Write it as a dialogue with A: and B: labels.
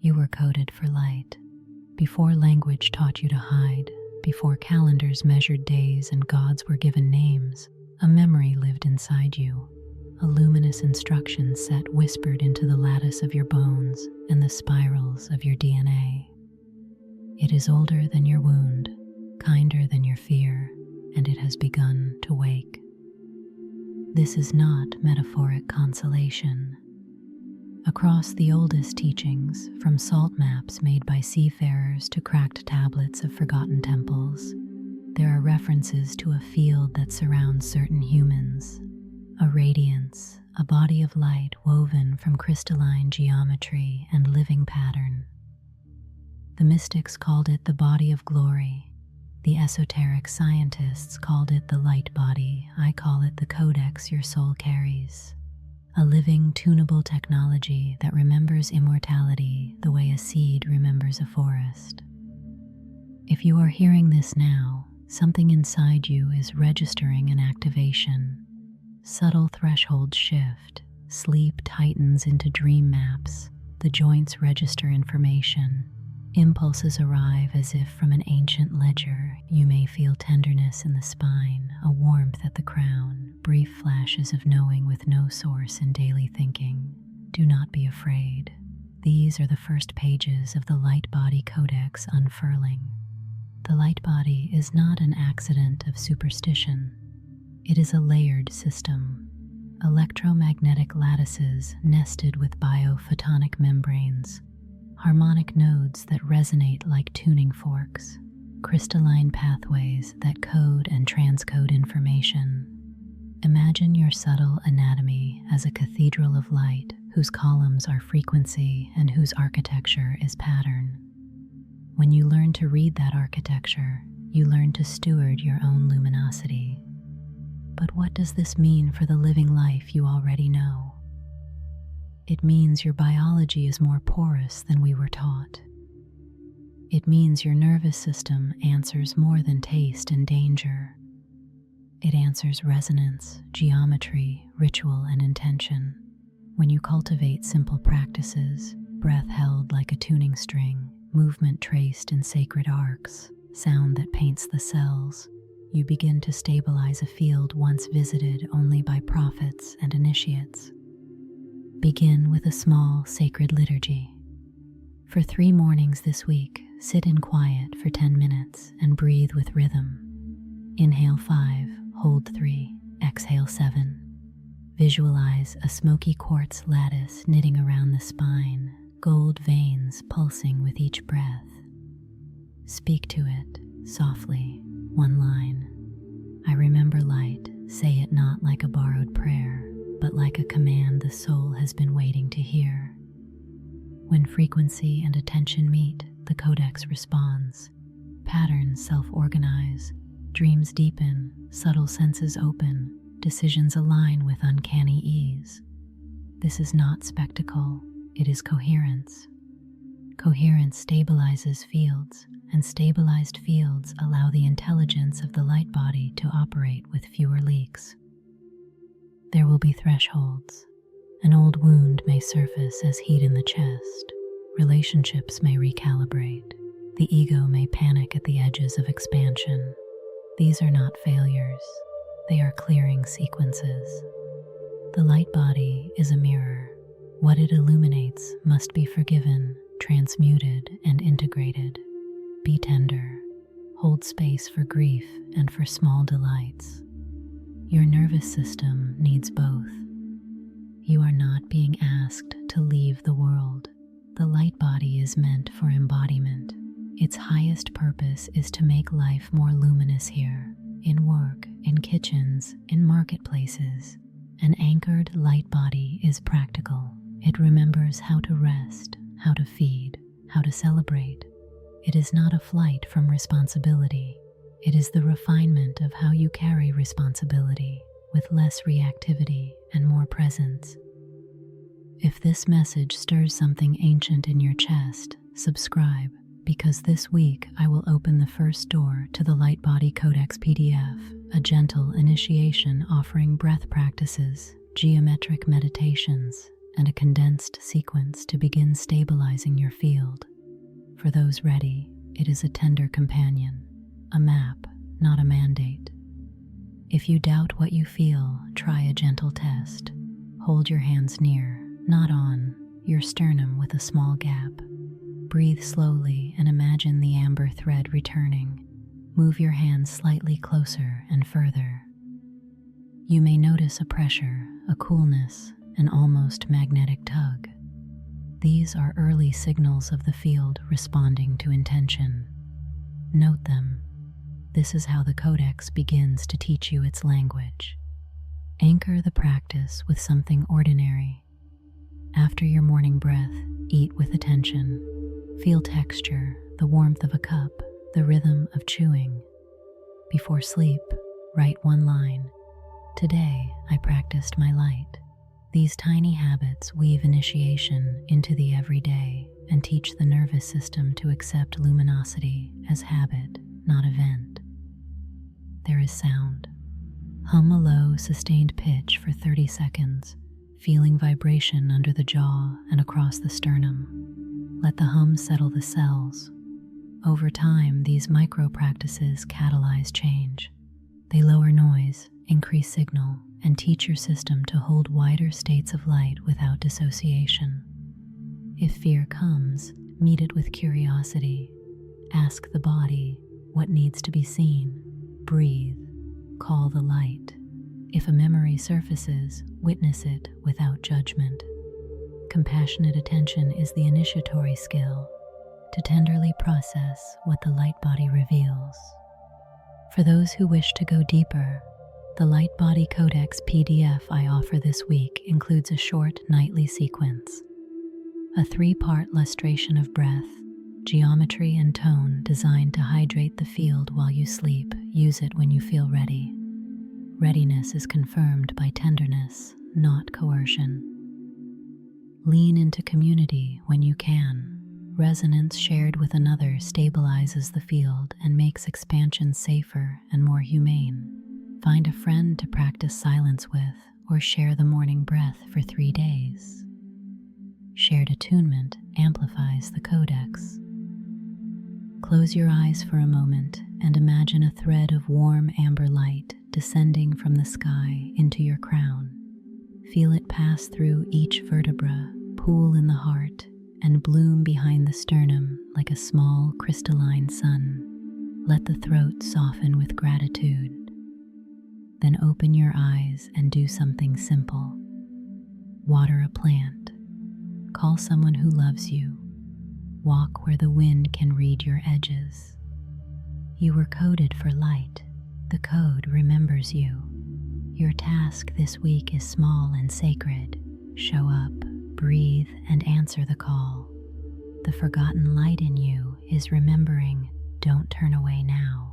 A: You were coded for light. Before language taught you to hide, before calendars measured days and gods were given names, a memory lived inside you. A luminous instruction set whispered into the lattice of your bones and the spirals of your DNA. It is older than your wound, kinder than your fear, and it has begun to wake. This is not metaphoric consolation. Across the oldest teachings, from salt maps made by seafarers to cracked tablets of forgotten temples, there are references to a field that surrounds certain humans, a radiance, a body of light woven from crystalline geometry and living pattern. The mystics called it the body of glory. The esoteric scientists called it the light body. I call it the codex your soul carries. A living, tunable technology that remembers immortality the way a seed remembers a forest. If you are hearing this now, something inside you is registering an activation. Subtle thresholds shift, sleep tightens into dream maps, the joints register information. Impulses arrive as if from an ancient ledger. You may feel tenderness in the spine, a warmth at the crown, brief flashes of knowing with no source in daily thinking. Do not be afraid. These are the first pages of the Light-Body Codex unfurling. The light body is not an accident of superstition. It is a layered system. Electromagnetic lattices nested with biophotonic membranes, harmonic nodes that resonate like tuning forks, crystalline pathways that code and transcode information. Imagine your subtle anatomy as a cathedral of light whose columns are frequency and whose architecture is pattern. When you learn to read that architecture, you learn to steward your own luminosity. But what does this mean for the living life you already know? It means your biology is more porous than we were taught. It means your nervous system answers more than taste and danger. It answers resonance, geometry, ritual, and intention. When you cultivate simple practices, breath held like a tuning string, movement traced in sacred arcs, sound that paints the cells, you begin to stabilize a field once visited only by prophets and initiates. Begin with a small sacred liturgy. For 3 mornings this week, sit in quiet for 10 minutes and breathe with rhythm. Inhale 5, hold 3, exhale 7. Visualize a smoky quartz lattice knitting around the spine, gold veins pulsing with each breath. Speak to it softly, 1 line. I remember light. Say it not like a borrowed prayer, but like a command the soul has been waiting to hear. When frequency and attention meet, the codex responds. Patterns self-organize, dreams deepen, subtle senses open, decisions align with uncanny ease. This is not spectacle, it is coherence. Coherence stabilizes fields, and stabilized fields allow the intelligence of the light body to operate with fewer leaks. There will be thresholds. An old wound may surface as heat in the chest. Relationships may recalibrate. The ego may panic at the edges of expansion. These are not failures. They are clearing sequences. The light body is a mirror. What it illuminates must be forgiven, transmuted, and integrated. Be tender. Hold space for grief and for small delights. Your nervous system needs both. You are not being asked to leave the world. The light body is meant for embodiment. Its highest purpose is to make life more luminous here, in work, in kitchens, in marketplaces. An anchored light body is practical. It remembers how to rest, how to feed, how to celebrate. It is not a flight from responsibility. It is the refinement of how you carry responsibility, with less reactivity and more presence. If this message stirs something ancient in your chest, subscribe, because this week I will open the first door to the Light-Body Codex PDF, a gentle initiation offering breath practices, geometric meditations, and a condensed sequence to begin stabilizing your field. For those ready, it is a tender companion, a map, not a mandate. If you doubt what you feel, try a gentle test. Hold your hands near, not on, your sternum with a small gap. Breathe slowly and imagine the amber thread returning. Move your hands slightly closer and further. You may notice a pressure, a coolness, an almost magnetic tug. These are early signals of the field responding to intention. Note them. This is how the Codex begins to teach you its language. Anchor the practice with something ordinary. After your morning breath, eat with attention. Feel texture, the warmth of a cup, the rhythm of chewing. Before sleep, write one line. Today, I practiced my light. These tiny habits weave initiation into the everyday and teach the nervous system to accept luminosity as habit, not event. There is sound. Hum a low, sustained pitch for 30 seconds, feeling vibration under the jaw and across the sternum. Let the hum settle the cells. Over time, these micro-practices catalyze change. They lower noise, increase signal, and teach your system to hold wider states of light without dissociation. If fear comes, meet it with curiosity. Ask the body what needs to be seen. Breathe. Call the light. If a memory surfaces, witness it without judgment. Compassionate attention is the initiatory skill to tenderly process what the light body reveals. For those who wish to go deeper, the Light-Body Codex PDF I offer this week includes a short nightly sequence, a 3-part lustration of breath, geometry, and tone designed to hydrate the field while you sleep. Use it when you feel ready. Readiness is confirmed by tenderness, not coercion. Lean into community when you can. Resonance shared with another stabilizes the field and makes expansion safer and more humane. Find a friend to practice silence with, or share the morning breath for 3 days. Shared attunement amplifies the Codex. Close your eyes for a moment and imagine a thread of warm amber light descending from the sky into your crown. Feel it pass through each vertebra, pool in the heart, and bloom behind the sternum like a small crystalline sun. Let the throat soften with gratitude. Then open your eyes and do something simple. Water a plant. Call someone who loves you. Walk where the wind can read your edges. You were coded for light. The code remembers you. Your task this week is small and sacred. Show up, breathe, and answer the call. The forgotten light in you is remembering, don't turn away now.